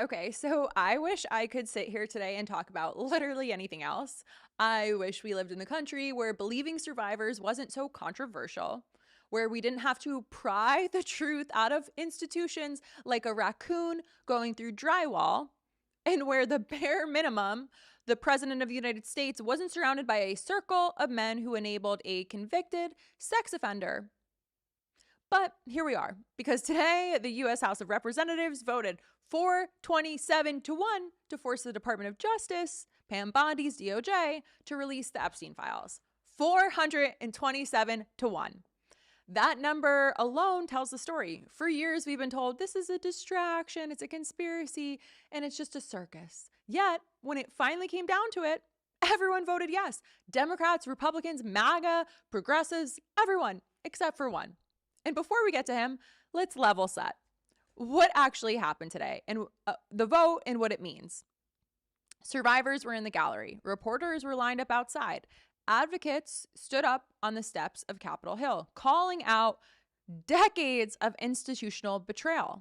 Okay, so I wish I could sit here today and talk about literally anything else. I wish we lived in the country where believing survivors wasn't so controversial, where we didn't have to pry the truth out of institutions like a raccoon going through drywall, and where the bare minimum, the President of the United States wasn't surrounded by a circle of men who enabled a convicted sex offender. But here we are, because today the U.S. House of Representatives voted 427 to 1 to force the Department of Justice, Pam Bondi's DOJ, to release the Epstein files. 427 to 1. That number alone tells the story. For years, we've been told this is a distraction, it's a conspiracy, and it's just a circus. Yet, when it finally came down to it, everyone voted yes. Democrats, Republicans, MAGA, progressives, everyone, except for one. And before we get to him, let's level set. What actually happened today and the vote and what it means. Survivors were in the gallery. Reporters were lined up outside. Advocates stood up on the steps of Capitol Hill, calling out decades of institutional betrayal.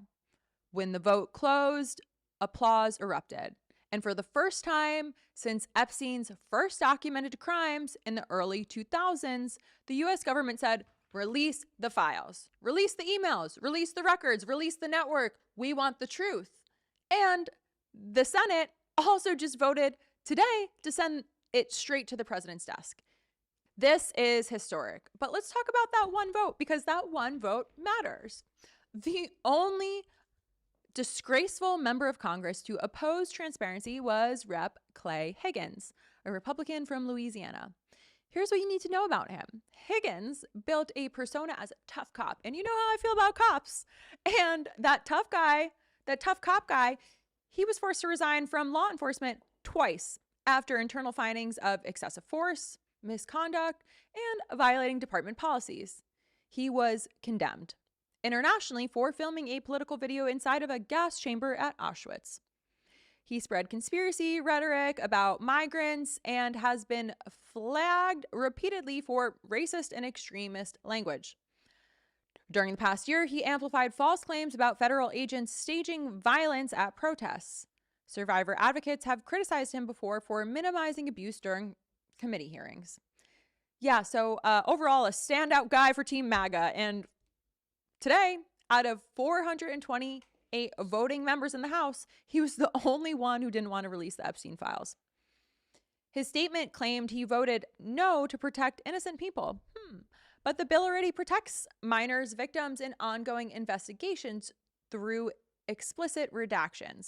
When the vote closed, applause erupted. And for the first time since Epstein's first documented crimes in the early 2000s, the US government said, release the files, release the emails, release the records, release the network. We want the truth. And the Senate also just voted today to send it straight to the president's desk. This is historic. But let's talk about that one vote, because that one vote matters. The only disgraceful member of Congress to oppose transparency was Rep. Clay Higgins, a Republican from Louisiana. Here's what you need to know about him. Higgins built a persona as a tough cop. And you know how I feel about cops. And that tough cop guy, he was forced to resign from law enforcement twice after internal findings of excessive force, misconduct, and violating department policies. He was condemned internationally for filming a political video inside of a gas chamber at Auschwitz. He spread conspiracy rhetoric about migrants and has been flagged repeatedly for racist and extremist language. During the past year, he amplified false claims about federal agents staging violence at protests. Survivor advocates have criticized him before for minimizing abuse during committee hearings. Yeah, so overall, a standout guy for Team MAGA. And today, out of 428 voting members in the House, he was the only one who didn't want to release the Epstein files. His statement claimed he voted no to protect innocent people. But the bill already protects minors, victims in ongoing investigations through explicit redactions.